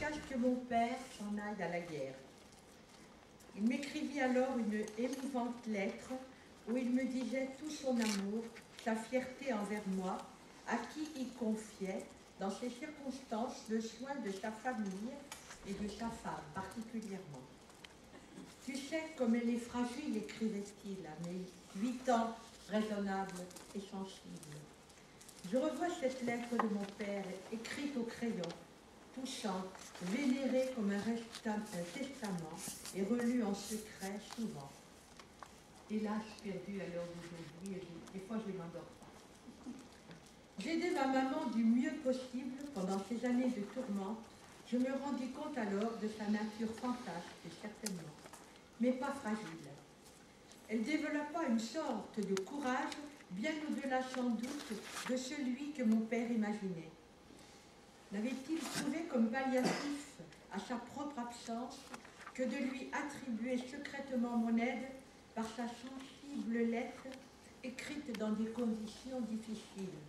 jusqu'à ce que mon père s'en aille à la guerre. Il m'écrivit alors une émouvante lettre où il me disait tout son amour, sa fierté envers moi, à qui il confiait, dans ces circonstances, le soin de sa famille et de sa femme particulièrement. Tu sais comme elle est fragile, écrivait-il à mes 8 ans, raisonnable et sensible. Je revois cette lettre de mon père, écrite au crayon, touchante, vénérée comme un testament et relue en secret souvent. Hélas, perdue à l'heure d'aujourd'hui, et des fois je ne m'endors pas. J'aidais ma maman du mieux possible pendant ces années de tourmente. Je me rendis compte alors de sa nature fantasque, certainement, mais pas fragile. Elle développa une sorte de courage bien au-delà sans doute de celui que mon père imaginait. N'avait-il trouvé comme palliatif à sa propre absence que de lui attribuer secrètement mon aide par sa sensible lettre écrite dans des conditions difficiles?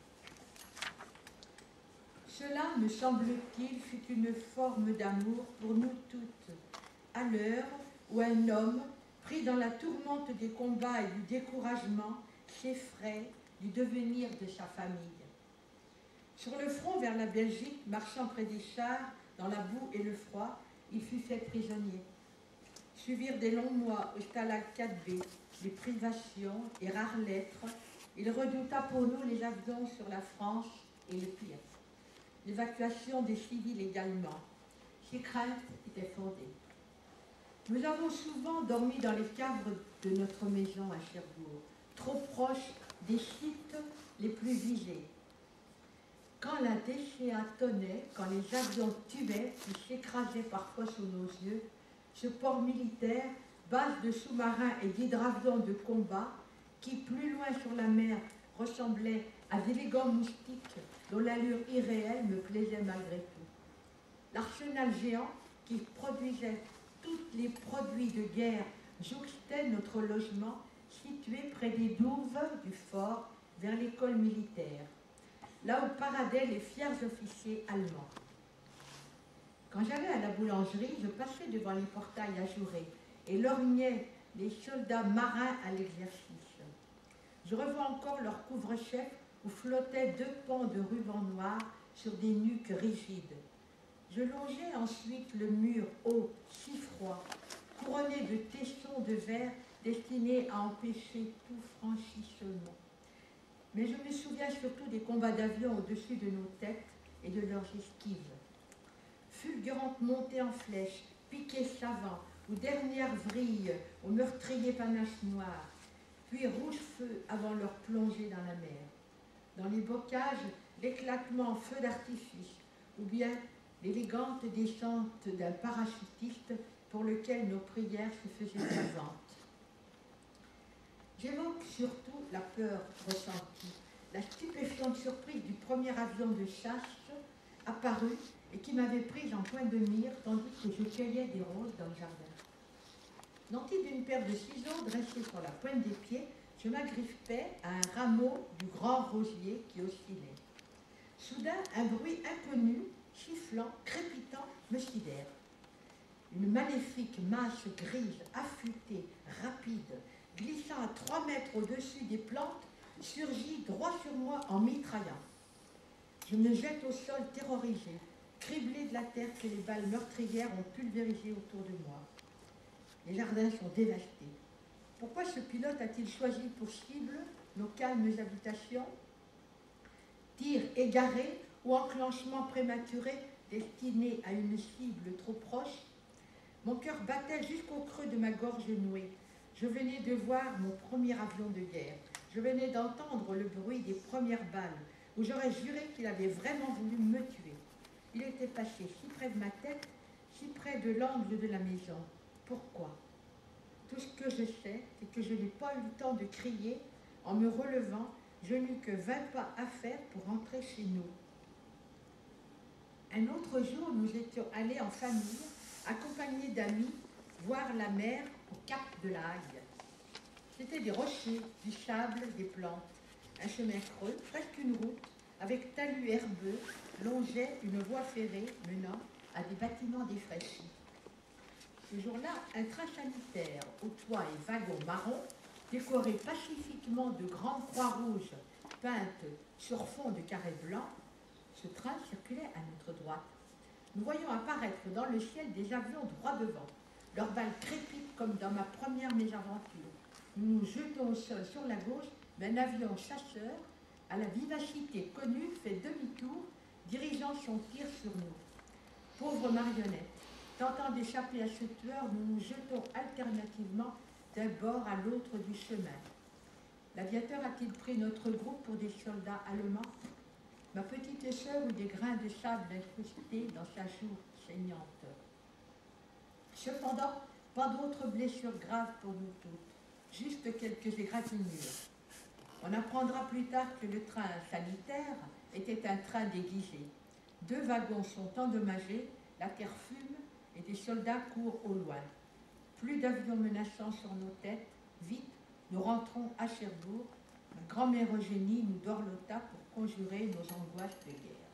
Cela, me semble-t-il, fut une forme d'amour pour nous toutes, à l'heure où un homme, pris dans la tourmente des combats et du découragement, s'effraie du devenir de sa famille. Sur le front vers la Belgique, marchant près des chars, dans la boue et le froid, il fut fait prisonnier. Suivirent des longs mois au Stalag 4B, les privations et rares lettres. Il redouta pour nous les avions sur la France et le pire, l'évacuation des civils également. Ses craintes étaient fondées. Nous avons souvent dormi dans les caves de notre maison à Cherbourg, trop proches des sites les plus visés. Quand la DCA tonnait, quand les avions tuaient puis s'écrasaient parfois sous nos yeux, ce port militaire, base de sous-marins et d'hydravions de combat, qui plus loin sur la mer ressemblait à d'élégants moustiques dont l'allure irréelle me plaisait malgré tout. L'arsenal géant qui produisait tous les produits de guerre jouxtait notre logement situé près des douves du fort vers l'école militaire, là où paradaient les fiers officiers allemands. Quand j'allais à la boulangerie, je passais devant les portails ajourés et lorgnais les soldats marins à l'exercice. Je revois encore leur couvre-chef où flottaient 2 pans de ruban noir sur des nuques rigides. Je longeais ensuite le mur haut, si froid, couronné de tessons de verre destinés à empêcher tout franchissement. Mais je me souviens surtout des combats d'avions au-dessus de nos têtes et de leurs esquives. Fulgurantes montées en flèche, piquets savants ou dernières vrilles aux meurtriers panaches noirs, puis rouge-feu avant leur plongée dans la mer. Dans les bocages, l'éclatement en feu d'artifice, ou bien l'élégante descente d'un parachutiste pour lequel nos prières se faisaient savantes. J'évoque surtout la peur ressentie, la stupéfiante surprise du premier avion de chasse apparu et qui m'avait prise en point de mire tandis que je cueillais des roses dans le jardin. Nanti d'une paire de ciseaux dressés sur la pointe des pieds, je m'agrippais à un rameau du grand rosier qui oscillait. Soudain, un bruit inconnu, sifflant, crépitant, me sidère. Une maléfique masse grise, affûtée, rapide, glissant à 3 mètres au-dessus des plantes, surgit droit sur moi en mitraillant. Je me jette au sol terrorisé, criblé de la terre que les balles meurtrières ont pulvérisée autour de moi. Les jardins sont dévastés. Pourquoi ce pilote a-t-il choisi pour cible nos calmes habitations? Tir égaré ou enclenchement prématuré destiné à une cible trop proche? Mon cœur battait jusqu'au creux de ma gorge nouée. Je venais de voir mon premier avion de guerre. Je venais d'entendre le bruit des premières balles, où j'aurais juré qu'il avait vraiment voulu me tuer. Il était passé si près de ma tête, si près de l'angle de la maison. Pourquoi? Tout ce que je sais, c'est que je n'ai pas eu le temps de crier. En me relevant, je n'eus que 20 pas à faire pour rentrer chez nous. Un autre jour, nous étions allés en famille, accompagnés d'amis, voir la mer au cap de la Hague. C'était des rochers, du sable, des plantes. Un chemin creux, presque une route, avec talus herbeux, longeait une voie ferrée menant à des bâtiments défraîchis. Ce jour-là, un train sanitaire au toit et wagon marron, décoré pacifiquement de grandes croix rouges peintes sur fond de carrés blancs, ce train circulait à notre droite. Nous voyons apparaître dans le ciel des avions droit devant. Leurs balles crépitent comme dans ma première mésaventure. Nous nous jetons au sol sur la gauche, mais un avion chasseur, à la vivacité connue, fait demi-tour, dirigeant son tir sur nous. Pauvres marionnettes, tentant d'échapper à ce tueur, nous nous jetons alternativement d'un bord à l'autre du chemin. L'aviateur a-t-il pris notre groupe pour des soldats allemands? Ma petite sœur eut des grains de sable incrustés dans sa joue saignante. Cependant, pas d'autres blessures graves pour nous toutes, juste quelques égratignures. On apprendra plus tard que le train sanitaire était un train déguisé. 2 wagons sont endommagés, la terre fume et des soldats courent au loin. Plus d'avions menaçants sur nos têtes, vite, nous rentrons à Cherbourg. Ma grand-mère Eugénie nous dorlota pour conjurer nos angoisses de guerre.